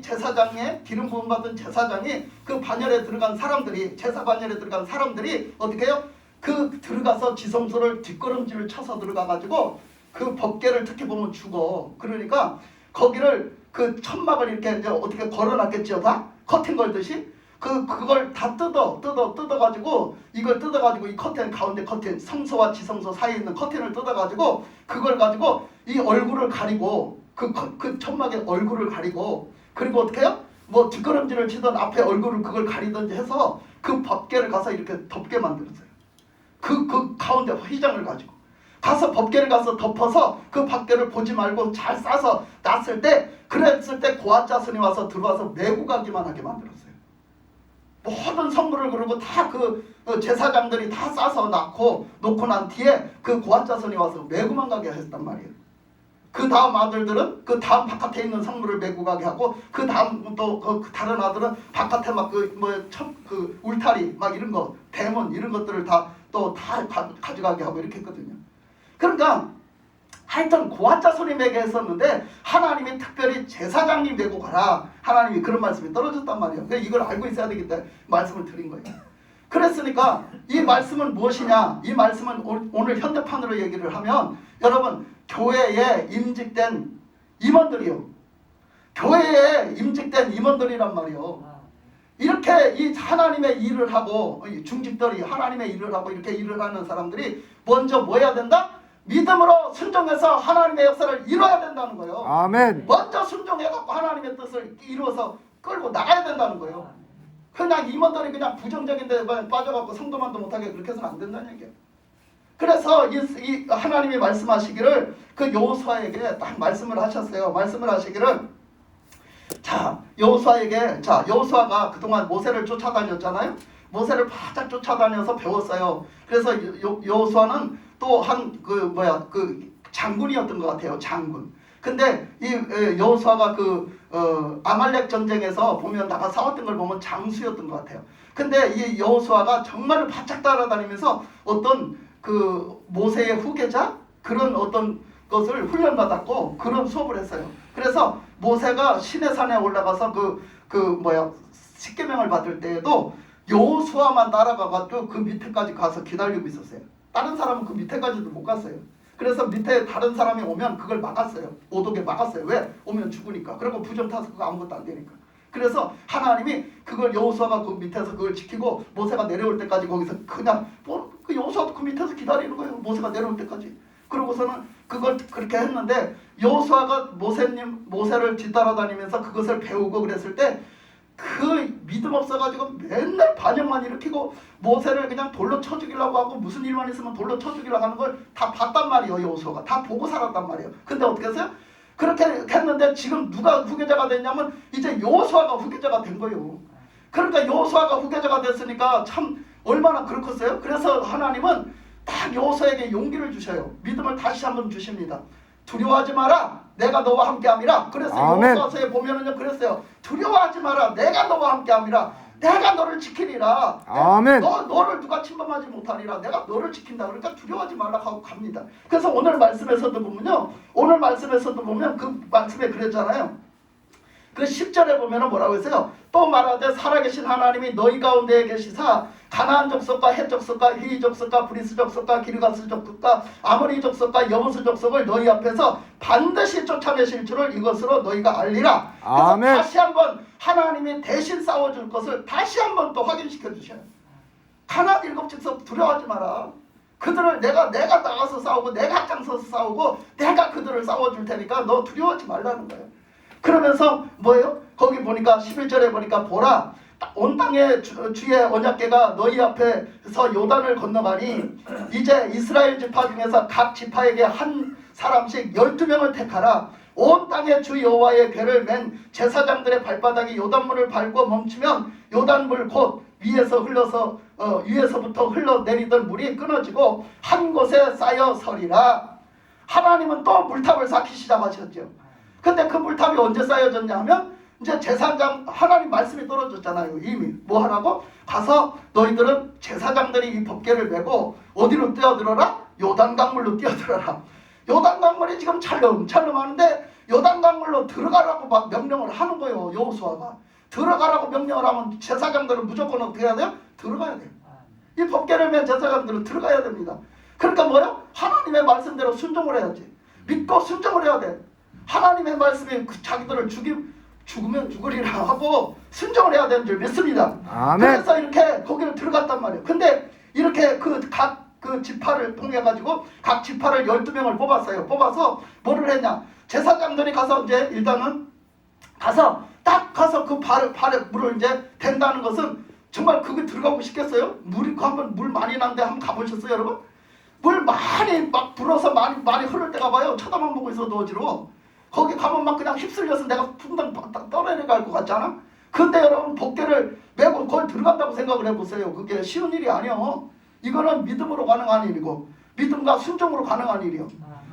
제사장의 기름 부음 받은 제사장이 그 반열에 들어간 사람들이, 제사 반열에 들어간 사람들이 어떻게 해요? 그 들어가서 지성소를 뒷걸음질을 쳐서 들어가가지고 그 법궤를 특히 보면 죽어. 그러니까 거기를 그 천막을 이렇게 이제 어떻게 걸어놨겠죠, 다 커튼 걸듯이 그걸 다 뜯어가지고 이걸 뜯어가지고 이 커튼 가운데 커튼 성소와 지성소 사이에 있는 커튼을 뜯어가지고 그걸 가지고 이 얼굴을 가리고 그 천막의 얼굴을 가리고 그리고 어떻게 해요? 뭐 뒷걸음질을 치던 앞에 얼굴을 그걸 가리든지 해서 그 법궤를 가서 이렇게 덮게 만들었어요. 그 가운데 휘장을 가지고 가서 법궤를 가서 덮어서 그 법궤를 보지 말고 잘 싸서 놨을 때 그랬을 때 고핫 자손이 와서 들어와서 메고 가기만 하게 만들었어요. 모든 성물을 그러고 다 그 제사장들이 다 싸서 놓고 난 뒤에 그 고핫 자손이 와서 메고만 가게 했단 말이에요. 그 다음 아들들은 그 다음 바깥에 있는 성물을 메고 가게 하고 그 다음 또 그 다른 아들은 바깥에 막 그 울타리 막 이런 거 대문 이런 것들을 다 가져가게 하고 이렇게 했거든요. 그러니까 하여튼 고핫 자손이 메게 했었는데 하나님이 특별히 제사장님 메고 가라. 하나님이 그런 말씀이 떨어졌단 말이에요. 그러니까 이걸 알고 있어야 되기 때문에 말씀을 드린 거예요. 그랬으니까 이 말씀은 무엇이냐? 이 말씀은 오늘 현대판으로 얘기를 하면 여러분 교회에 임직된 임원들이요. 교회에 임직된 임원들이란 말이요. 이렇게 이 하나님의 일을 하고 중직들이 하나님의 일을 하고 이렇게 일을 하는 사람들이 먼저 뭐 해야 된다? 믿음으로 순종해서 하나님의 역사를 이뤄야 된다는 거예요. 아멘. 먼저 순종해갖고 하나님의 뜻을 이루어서 끌고 나가야 된다는 거예요. 그냥 임원들이 그냥 부정적인 데 빠져갖고 성도만도 못하게 그렇게 해서는 안 된다는 얘기예요. 그래서 이 하나님이 말씀하시기를 그 여호수아에게 딱 말씀을 하셨어요. 말씀을 하시기를 자 여호수아에게 여호수아가 그동안 모세를 쫓아다녔잖아요. 모세를 바짝 쫓아다녀서 배웠어요. 그래서 여호수아는 또 그 장군이었던 것 같아요. 장군. 근데 이 여호수아가 아말렉 전쟁에서 보면 나가 싸웠던 걸 보면 장수였던 것 같아요. 근데 이 여호수아가 정말로 바짝 따라다니면서 어떤 그 모세의 후계자 그런 어떤 것을 훈련받았고 그런 수업을 했어요. 그래서 모세가 시내산에 올라가서 십계명을 받을 때에도 여호수아만 따라가가지고 그 밑에까지 가서 기다리고 있었어요. 다른 사람은 그 밑에까지도 못 갔어요. 그래서 밑에 다른 사람이 오면 그걸 막았어요. 못 오게 막았어요. 왜? 오면 죽으니까. 그리고 부정 타서 그거 아무것도 안 되니까. 그래서 하나님이 그걸 여호수아가 그 밑에서 그걸 지키고 모세가 내려올 때까지 거기서 그냥 그 여호수아도 그 밑에서 기다리는 거예요. 모세가 내려올 때까지. 그러고서는 그걸 그렇게 했는데 여호수아가 모세를 뒤따라다니면서 그것을 배우고 그랬을 때 그 믿음 없어가지고 맨날 반역만 일으키고 모세를 그냥 돌로 쳐 죽이려고 하고 무슨 일만 있으면 돌로 쳐 죽이려고 하는 걸 다 봤단 말이에요. 여호수아가 다 보고 살았단 말이에요. 근데 어떻게 했어요? 그렇게 했는데 지금 누가 후계자가 됐냐면 이제 여호수아가 후계자가 된 거예요. 그러니까 여호수아가 후계자가 됐으니까 참 얼마나 그렇겠어요? 그래서 하나님은 딱 여호수아에게 용기를 주셔요. 믿음을 다시 한번 주십니다. 두려워하지 마라. 내가 너와 함께함이라. 그래서 여호수아서에 보면은요 그랬어요. 두려워하지 마라. 내가 너와 함께함이라. 내가 너를 지키리라. 아멘. 너를 누가 침범하지 못하리라. 내가 너를 지킨다. 그러니까 두려워하지 말라 하고 갑니다. 그래서 오늘 말씀에서도 보면요. 오늘 말씀에서도 보면 그 말씀에 그랬잖아요. 그 10절에 보면은 뭐라고 했어요? 또 말하되 살아계신 하나님이 너희 가운데에 계시사 가나안 족속과 헷 족속과 히위 족속과 브리스 족속과 기르가스 족속과 아모리 족속과 여부스 족속을 너희 앞에서 반드시 쫓아내실 줄을 이것으로 너희가 알리라. 그래서 아멘. 다시 한번 하나님이 대신 싸워줄 것을 다시 한번 또 확인시켜 주셔요. 가나안 7족속 두려워하지 마라. 그들을 내가 나가서 싸우고 내가 앞장서서 싸우고 내가 그들을 싸워줄 테니까 너 두려워하지 말라는 거예요. 그러면서 뭐예요? 거기 보니까 11절에 보니까 보라 온 땅의 주의 언약궤가 너희 앞에서 요단을 건너가니 이제 이스라엘 지파 중에서 각 지파에게 한 사람씩 12명을 택하라. 온 땅의 주 여호와의 궤를 맨 제사장들의 발바닥이 요단물을 밟고 멈추면 요단물 곧 위에서부터 흘러내리던 물이 끊어지고 한 곳에 쌓여 서리라. 하나님은 또 물탑을 쌓기 시작하셨죠. 근데 그 물탑이 언제 쌓여졌냐 하면 이제 제사장 하나님 말씀이 떨어졌잖아요. 이미 뭐 하라고? 가서 너희들은 제사장들이 이 법궤를 메고 어디로 뛰어들어라? 요단강물로 뛰어들어라. 요단강물이 지금 찰름하는데 요단강물로 들어가라고 막 명령을 하는 거예요. 여호수아가 들어가라고 명령을 하면 제사장들은 무조건 어떻게 해야 돼요? 들어가야 돼요. 이 법궤를 맨 제사장들은 들어가야 됩니다. 그러니까 뭐요? 하나님의 말씀대로 순종을 해야지. 믿고 순종을 해야 돼. 하나님의 말씀이 자기들을 죽으면 죽으리라 하고 순종을 해야 되는 줄 믿습니다. 아멘. 그래서 이렇게 거기를 들어갔단 말이에요. 근데 이렇게 각 지파를 통해 가지고 각 지파를 12명을 뽑았어요. 뽑아서 뭐를 했냐? 제사장들이 가서 이제 일단은 가서 딱 가서 그 발에 물을 이제 댄다는 것은 정말 그게 들어가고 싶겠어요? 물이 한번 물 많이 나는데 한번 가보셨어요, 여러분? 물 많이 막 불어서 많이 흐를 때가 봐요. 쳐다만 보고 있어도 어지러워. 거기 가면 막 그냥 휩쓸려서 내가 풍덩 떠내려갈 것 같잖아. 근데 여러분 법궤를 메고 거기 들어간다고 생각을 해보세요. 그게 쉬운 일이 아니요. 이거는 믿음으로 가능한 일이고 믿음과 순종으로 가능한 일이요.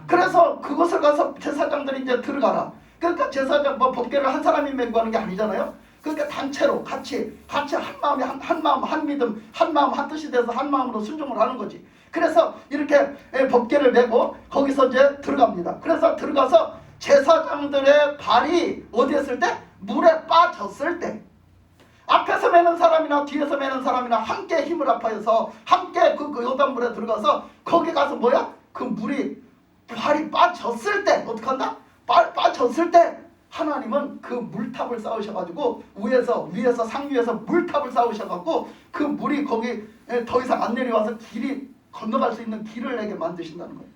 그래서 그것을 가서 제사장들이 이제 들어가라. 그러니까 제사장 법궤를 한 사람이 메고 하는 게 아니잖아요. 그러니까 단체로 같이 한 마음이 한 마음 한 믿음 한 마음 한 뜻이 돼서 한 마음으로 순종을 하는 거지. 그래서 이렇게 법궤를 메고 거기서 이제 들어갑니다. 그래서 들어가서 제사장들의 발이 어디 했을 때? 물에 빠졌을 때. 앞에서 매는 사람이나 뒤에서 매는 사람이나 함께 힘을 합하여서 함께 그 요단물에 들어가서 거기 가서 뭐야? 그 물이 발이 빠졌을 때 어떡한다? 빠졌을 때 하나님은 그 물탑을 쌓으셔가지고 위에서 상류에서 물탑을 쌓으셔가지고 그 물이 거기 더 이상 안 내려와서 길이 건너갈 수 있는 길을 내게 만드신다는 거예요.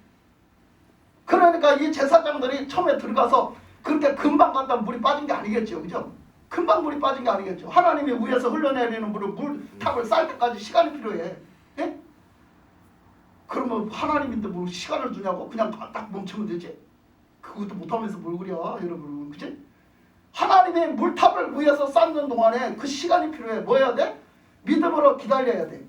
그러니까 이 제사장들이 처음에 들어가서 그렇게 금방 갔다 물이 빠진 게 아니겠죠, 그죠? 금방 물이 빠진 게 아니겠죠. 하나님이 위에서 흘러내리는 물탑을 쌓을 때까지 시간이 필요해. 예? 그러면 하나님인데 뭐 시간을 주냐고? 그냥 딱 멈추면 되지. 그것도 못하면서 뭘 그려, 여러분, 그치? 하나님의 물탑을 위해서 쌓는 동안에 그 시간이 필요해. 뭐 해야 돼? 믿음으로 기다려야 돼.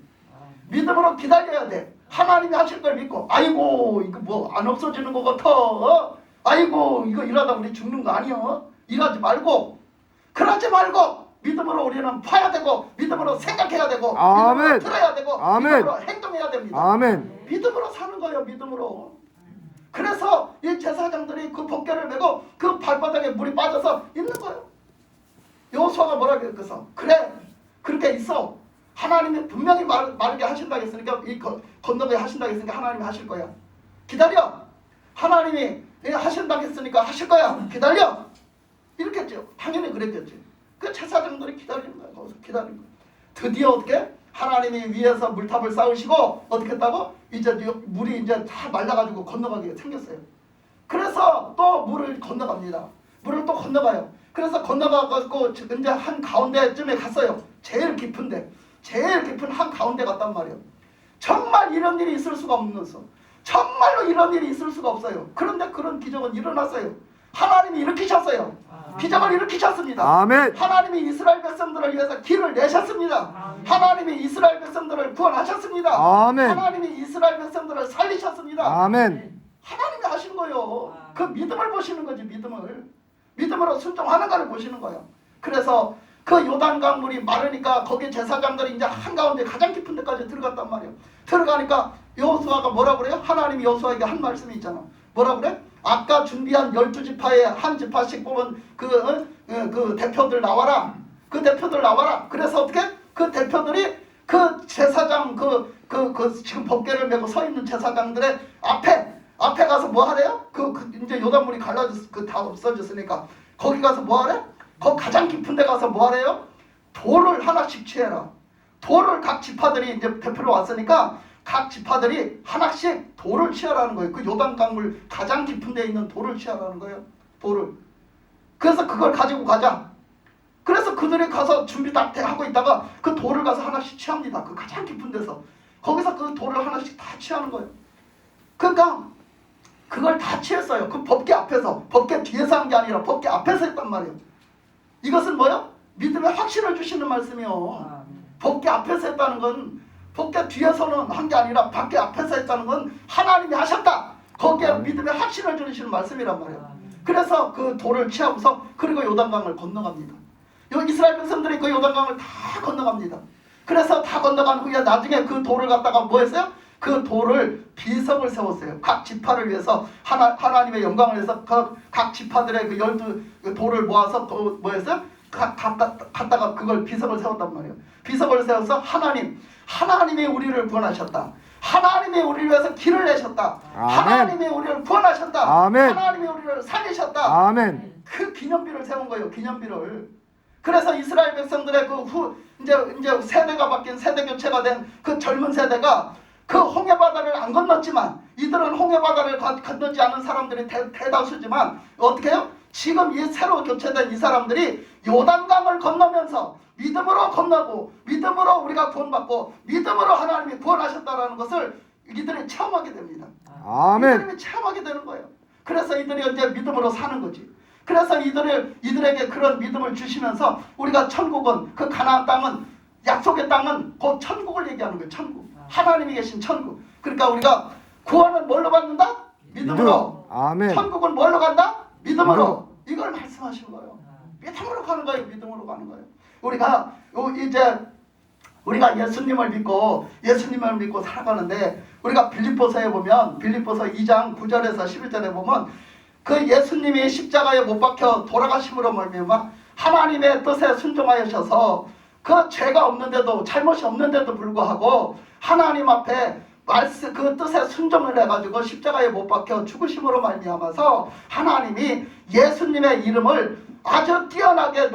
믿음으로 기다려야 돼. 하나님이 하실 걸 믿고, 아이고 이거 뭐 안 없어지는 것 같아. 아이고 이거 일하다 우리 죽는 거 아니야. 일하지 말고, 그러지 말고 믿음으로 우리는 봐야 되고, 믿음으로 생각해야 되고, 아멘. 믿음으로 들어야 되고, 아멘. 믿음으로 행동해야 됩니다. 아멘. 믿음으로 사는 거예요. 믿음으로. 그래서 이 제사장들이 그 벗개를 메고 그 발바닥에 물이 빠져서 있는 거예요. 여호수아가 뭐라 그랬겠어? 그래, 그렇게 있어. 하나님이 분명히 마르게 하신다고 했으니까, 건너게 하신다고 했으니까 하나님이 하실 거야. 기다려. 하나님이 하신다고 했으니까 하실 거야. 기다려. 이렇게 했죠. 당연히 그랬겠지. 그 제사장들이 기다리는 거야. 거기서 기다리는 거야. 드디어 어떻게? 하나님이 위에서 물탑을 쌓으시고 어떻게 했다고? 이제 물이 이제 다 말라가지고 건너가게 생겼어요. 그래서 또 물을 건너갑니다. 물을 또 건너가요. 그래서 건너가고 이제 한 가운데쯤에 갔어요. 제일 깊은데, 제일 깊은 한 가운데 갔단 말이에요. 정말 이런 일이 있을 수가 없면서, 정말로 이런 일이 있을 수가 없어요. 그런데 그런 기적은 일어났어요. 하나님이 일으키셨어요. 기적을 일으키셨습니다. 아멘. 하나님이 이스라엘 백성들을 위해서 길을 내셨습니다. 하나님이 이스라엘 백성들을 구원하셨습니다. 아멘. 하나님이 이스라엘 백성들을 살리셨습니다. 아멘. 하나님이 하신 거예요. 그 믿음을 보시는 거지, 믿음을. 믿음으로 순종하는 것을 보시는 거예요. 그래서 그 요단강 물이 마르니까 거기 제사장들이 이제 한가운데 가장 깊은 데까지 들어갔단 말이에요. 들어가니까 여호수아가 뭐라 그래요? 하나님이 여호수아에게 한 말씀이 있잖아. 뭐라 그래? 아까 준비한 12지파에 한 지파씩 뽑은 그 대표들 나와라. 그 대표들 나와라. 그래서 어떻게? 그 대표들이 그 제사장 지금 법궤를 메고 서 있는 제사장들의 앞에 가서 뭐 하래요? 이제 요단물이 갈라졌, 다 없어졌으니까 거기 가서 뭐 하래? 거기 가장 깊은 데 가서 뭐 하래요? 돌을 하나씩 취해라. 돌을 각 지파들이 이제 대표로 왔으니까 각 지파들이 하나씩 돌을 취하라는 거예요. 그 요단강물 가장 깊은 데 있는 돌을 취하라는 거예요. 돌을. 그래서 그걸 가지고 가자. 그래서 그들이 가서 준비 딱 하고 있다가 그 돌을 가서 하나씩 취합니다. 그 가장 깊은 데서. 거기서 그 돌을 하나씩 다 취하는 거예요. 그러니까 그걸 다 취했어요. 그 법궤 앞에서. 법궤 뒤에서 한 게 아니라 법궤 앞에서 했단 말이에요. 이것은 뭐요? 믿음의 확신을 주시는 말씀이요. 법궤 앞에서 했다는 건, 법궤 뒤에서는 한 게 아니라 법궤 앞에서 했다는 건 하나님이 하셨다. 거기에 믿음의 확신을 주시는 말씀이란 말이에요. 그래서 그 돌을 취하고서 그리고 요단강을 건너갑니다. 이스라엘 백성들이 그 요단강을 다 건너갑니다. 그래서 다 건너간 후에 나중에 그 돌을 갖다가 뭐 했어요? 그 돌을 비석을 세웠어요. 각 지파를 위해서 하나님의 영광을 위해서 각 지파들의 그 12 돌을 모아서 뭐 했어요? 갖다가 그걸 비석을 세웠단 말이에요. 비석을 세워서 하나님이 우리를 구원하셨다. 하나님이 우리를 위해서 길을 내셨다. 아멘. 하나님이 우리를 구원하셨다. 아멘. 하나님이 우리를 살리셨다. 아멘. 그 기념비를 세운 거예요. 기념비를. 그래서 이스라엘 백성들의 이제 세대가 바뀐 세대 교체가 된 그 젊은 세대가 그 홍해바다를 안 건넜지만, 이들은 홍해바다를 건너지 않은 사람들이 대다수지만 어떻게 해요? 지금 이 새로 교체된 이 사람들이 요단강을 건너면서 믿음으로 건너고, 믿음으로 우리가 구원받고, 믿음으로 하나님이 구원하셨다는 것을 이들이 체험하게 됩니다. 아멘. 이들이 체험하게 되는 거예요. 그래서 이들이 이제 믿음으로 사는 거지. 그래서 이들에게 그런 믿음을 주시면서 우리가 천국은, 그 가나안 땅은, 약속의 땅은 곧 천국을 얘기하는 거예요. 천국. 하나님이 계신 천국. 그러니까 우리가 구원은 뭘로 받는다? 믿음으로. 아멘. 천국은 뭘로 간다? 믿음으로. 이걸 말씀하시는 거예요. 믿음으로 가는 거예요. 믿음으로 가는 거예요. 우리가 예수님을 믿고 살아가는데, 우리가 빌립보서에 보면, 빌립보서 2장 9절에서 11절에 보면 그 예수님이 십자가에 못 박혀 돌아가심으로 말미암아 하나님의 뜻에 순종하셔서 그 죄가 없는데도 잘못이 없는데도 불구하고 하나님 앞에 말씀 그 뜻에 순종을 해가지고 십자가에 못 박혀 죽으심으로 말미암아서 하나님이 예수님의 이름을 아주 뛰어나게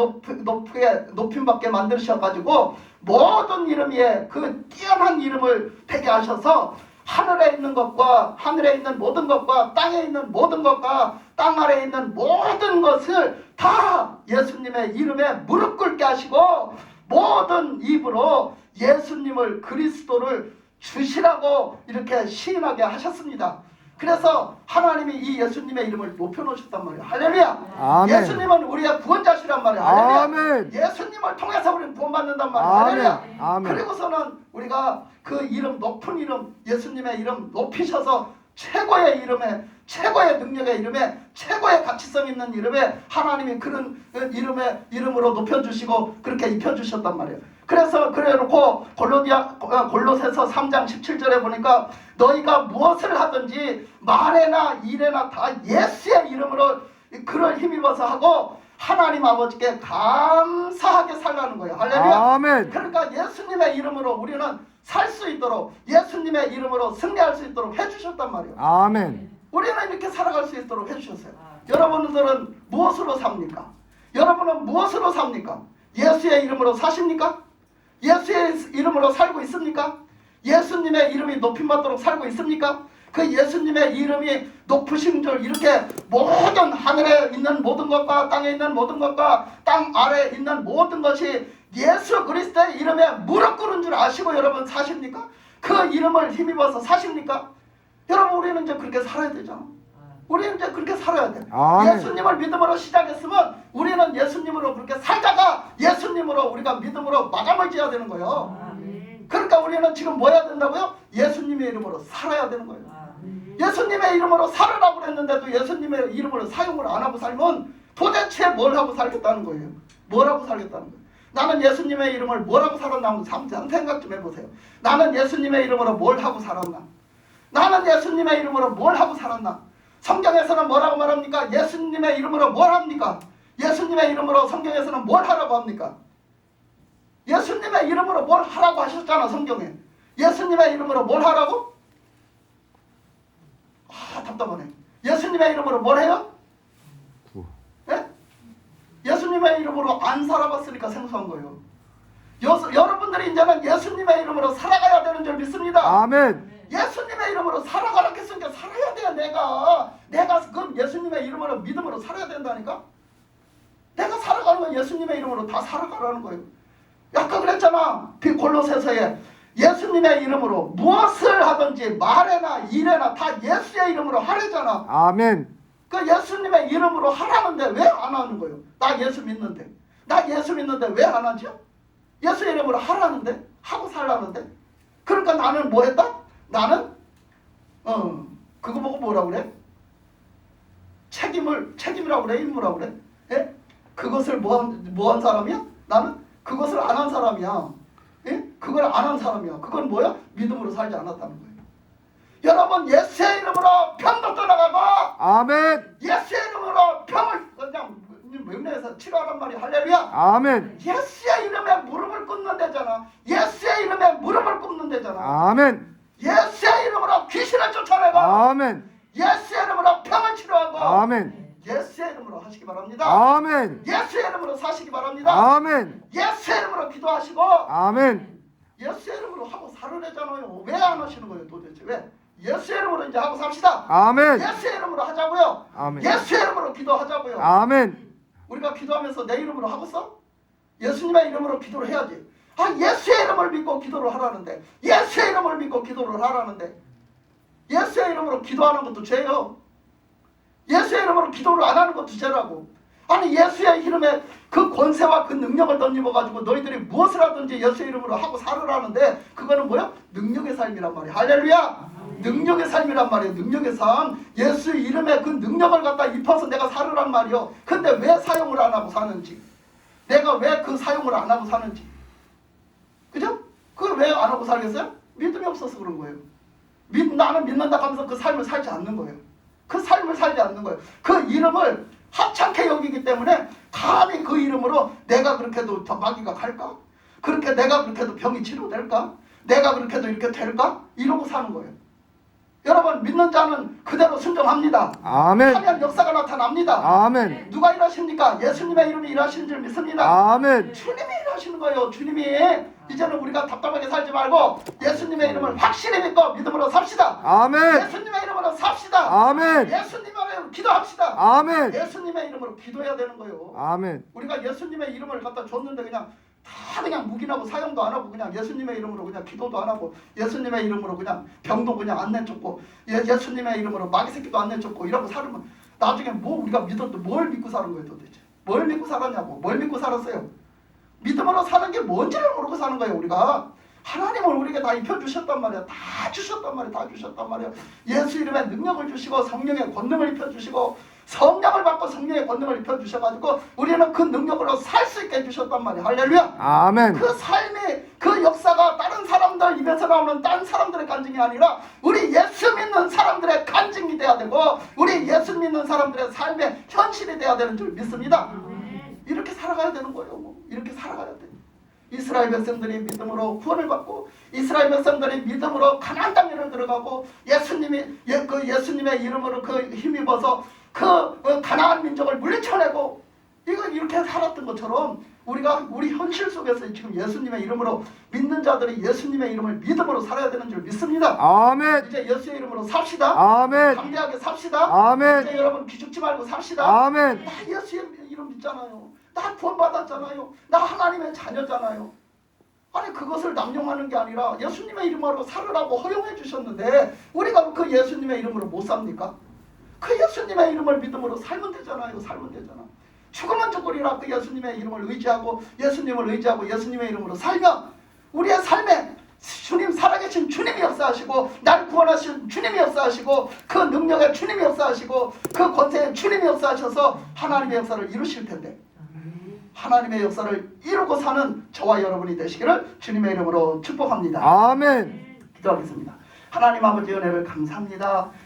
높임받게 만드셔가지고 모든 이름 위에 그 뛰어난 이름을 되게 하셔서 하늘에 있는 것과 하늘에 있는 모든 것과 땅에 있는 모든 것과 땅 아래에 있는 모든 것을 다 예수님의 이름에 무릎 꿇게 하시고 모든 입으로 예수님을 그리스도를 주시라고 이렇게 시인하게 하셨습니다. 그래서 하나님이 이 예수님의 이름을 높여놓으셨단 말이에요. 할렐루야. 아멘. 예수님은 우리의 구원자시란 말이에요. 할렐루야. 아멘. 예수님을 통해서 우리는 구원받는단 말이에요. 아멘. 할렐루야. 아멘. 그리고서는 우리가 그 이름 높은 이름 예수님의 이름 높이셔서 최고의 이름에 최고의 능력의 이름에 최고의 가치성 있는 이름에 하나님이 그런 이름으로 높여주시고 그렇게 입혀주셨단 말이에요. 그래서 그래놓고 골로새서 3장 17절에 보니까 너희가 무엇을 하든지 말에나 일에나 다 예수의 이름으로 그를 힘입어서 하고 하나님 아버지께 감사하게 살라는 거예요. 할렐루야. 아멘. 그러니까 예수님의 이름으로 우리는 살 수 있도록 예수님의 이름으로 승리할 수 있도록 해주셨단 말이에요. 아멘. 우리는 이렇게 살아갈 수 있도록 해주셨어요. 여러분들은 무엇으로 삽니까? 여러분은 무엇으로 삽니까? 예수의 이름으로 사십니까? 예수의 이름으로 살고 있습니까? 예수님의 이름이 높임받도록 살고 있습니까? 그 예수님의 이름이 높으신 줄 이렇게 모든 하늘에 있는 모든 것과 땅에 있는 모든 것과 땅 아래에 있는 모든 것이 예수 그리스도의 이름에 무릎 꿇은 줄 아시고 여러분 사십니까? 그 이름을 힘입어서 사십니까? 여러분 우리는 이제 그렇게 살아야 되잖아. 우리는 이제 그렇게 살아야 돼. 아멘. 예수님을 믿음으로 시작했으면 우리는 예수님으로 그렇게 살다가 예수님으로 우리가 믿음으로 마감을 지어야 되는 거예요. 그러니까 우리는 지금 뭐 해야 된다고요? 예수님의 이름으로 살아야 되는 거예요. 예수님의 이름으로 살으라고 그랬는데도 예수님의 이름으로 사용을 안 하고 살면 도대체 뭘 하고 살겠다는 거예요? 뭘 하고 살겠다는 거예요? 나는 예수님의 이름을 뭘 하고 살았나 한번 잠깐 생각 좀 해보세요. 나는 예수님의 이름으로 뭘 하고 살았나? 나는 예수님의 이름으로 뭘 하고 살았나? 성경에서는 뭐라고 말합니까? 예수님의 이름으로 뭘 합니까? 예수님의 이름으로 성경에서는 뭘 하라고 합니까? 예수님의 이름으로 뭘 하라고 하셨잖아 성경에. 예수님의 이름으로 뭘 하라고? 답답하네. 예수님의 이름으로 뭘 해요? 예? 예수님의 이름으로 안 살아봤으니까 생소한 거예요. 여러분들이 이제는 예수님의 이름으로 살아가야 되는 줄 믿습니다. 아멘. 예수님의 이름으로 살아가라 했으니까 살아야 돼요. 내가 그 예수님의 이름으로 믿음으로 살아야 된다니까. 내가 살아가는 건 예수님의 이름으로 다 살아가라는 거예요. 아까 그랬잖아. 골로새서에 예수님의 이름으로 무엇을 하든지 말에나 일에나 다 예수의 이름으로 하래잖아. 아멘. 그 예수님의 이름으로 하라는데 왜 안 하는 거예요? 나 예수 믿는데 왜 안 하죠? 예수 이름으로 하라는데 하고 살라는데. 그러니까 나는 뭐 했다? 나는 그거 보고 뭐라 그래? 책임이라고 그래? 임무라고 그래? 예? 그것을 뭐한 사람이야? 나는 그것을 안 한 사람이야. 예? 그걸 안 한 사람이야. 그건 뭐야? 믿음으로 살지 않았다는 거예요. 여러분 예수의 이름으로 병도 떠나가고 아멘. 예수의 이름으로 병을 그냥 명령해서 치료하란 말이 할렐루야. 아멘. 예수의 이름에 무릎을 꿇는 데잖아. 예수의 이름에 무릎을 꿇는 데잖아. 아멘. 예수의 이름으로 귀신을 쫓아내고 아멘. 예수의 이름으로 병을 치료하고 아멘. 예수의 이름으로 하시기 바랍니다. 아멘. 예수의 이름으로 사시기 바랍니다. 아멘. 예수의 이름으로 기도하시고 아멘. 예수의 이름으로 하고 살으래잖아요. 왜 안 하시는 거예요 도대체? 왜? 예수의 이름으로 이제 하고 삽시다. 아멘. 예수의 이름으로 하자고요. 아멘. 예수의 이름으로 기도하자고요. 아멘. 우리가 기도하면서 내 이름으로 하겠어? 예수님의 이름으로 기도를 해야지. 예수의 이름을 믿고 기도를 하라는데 예수의 이름을 믿고 기도를 하라는데 예수의 이름으로 기도하는 것도 죄요. 예수의 이름으로 기도를 안 하는 것도 죄라고. 아니 예수의 이름에 그 권세와 그 능력을 덧입어가지고 너희들이 무엇을 하든지 예수의 이름으로 하고 살으라는데 그거는 뭐야? 능력의 삶이란 말이야. 할렐루야. 능력의 삶이란 말이에요. 능력의 삶. 예수의 이름에 그 능력을 갖다 입혀서 내가 살으란 말이요. 근데 왜 사용을 안 하고 사는지, 내가 왜 그 사용을 안 하고 사는지, 그죠? 그걸 왜 안 하고 살겠어요? 믿음이 없어서 그런 거예요. 나는 믿는다 하면서 그 삶을 살지 않는 거예요. 그 삶을 살지 않는 거예요. 그 이름을 하찮게 여기기 때문에 감히 그 이름으로 내가 그렇게도 마귀가 갈까? 그렇게 내가 그렇게 해도 병이 치료될까? 내가 그렇게 해도 이렇게 될까? 이러고 사는 거예요. 여러분, 믿는 자는 그대로 순종합니다. 아멘. 하면 역사가 나타납니다. 아멘. 누가 일하십니까? 예수님의 이름이 일하시는 줄 믿습니다. 아멘. 주님이 일하시는 거예요. 주님이. 이제는 우리가 답답하게 살지 말고 예수님의 이름을 확실히 믿고 믿음으로 삽시다. 아멘. 예수님의 이름으로 삽시다. 아멘. 예수님의 이름으로 기도합시다. 아멘. 예수님의 이름으로 기도해야 되는 거예요. 아멘. 우리가 예수님의 이름을 갖다 줬는데 그냥 다 그냥 묵인하고 사용도 안 하고 그냥 예수님의 이름으로 그냥 기도도 안 하고 예수님의 이름으로 그냥 병도 그냥 안 내쫓고 예수님의 이름으로 마귀 새끼도 안 내쫓고 이러고 살면 나중에 뭐 우리가 믿어도 뭘 믿고 사는 거예요 도대체? 뭘 믿고 살았냐고? 뭘 믿고 살았어요? 믿음으로 사는 게 뭔지를 모르고 사는 거예요 우리가. 하나님을 우리에게 다 입혀주셨단 말이야. 다 주셨단 말이야. 다 주셨단 말이야. 예수 이름에 능력을 주시고 성령의 권능을 입혀주시고 성령을 받고 성령의 권능을 입혀주셔가지고 우리는 그 능력으로 살 수 있게 해주셨단 말이야. 할렐루야. 아멘. 그 삶이 그 역사가 다른 사람들 입에서 나오는 다른 사람들의 간증이 아니라 우리 예수 믿는 사람들의 간증이 돼야 되고 우리 예수 믿는 사람들의 삶의 현실이 돼야 되는 줄 믿습니다. 이렇게 살아가야 되는 거예요. 뭐. 이렇게 살아가야 돼. 이스라엘 백성들이 믿음으로 구원을 받고 이스라엘 백성들이 믿음으로 가나안 땅에 들어가고 예수님의 이름으로 그 힘입어서 그 가나안 민족을 물리쳐내고 이거 이렇게 살았던 것처럼 우리가 우리 현실 속에서 지금 예수님의 이름으로 믿는 자들이 예수님의 이름을 믿음으로 살아야 되는 줄 믿습니다. 아멘. 이제 예수의 이름으로 삽시다. 아멘. 담대하게 삽시다. 아멘. 이제 여러분 기죽지 말고 삽시다. 아멘. 나 예수의 이름 믿잖아요. 나 구원받았잖아요. 나 하나님의 자녀잖아요. 아니 그것을 남용하는 게 아니라 예수님의 이름으로 살으라고 허용해 주셨는데 우리가 그 예수님의 이름으로 못 삽니까? 그 예수님의 이름을 믿음으로 살면 되잖아요. 살면 되잖아. 죽으면 죽으리라 그 예수님의 이름을 의지하고 예수님을 의지하고 예수님의 이름으로 살면 우리의 삶에 주님 살아계신 주님이 역사하시고 날 구원하신 주님이 역사하시고 그 능력에 주님이 역사하시고 그 권세에 주님이 역사하셔서 하나님의 역사를 이루실 텐데 하나님의 역사를 이루고 사는 저와 여러분이 되시기를 주님의 이름으로 축복합니다. 아멘. 기도하겠습니다. 하나님 아버지 은혜를 감사합니다.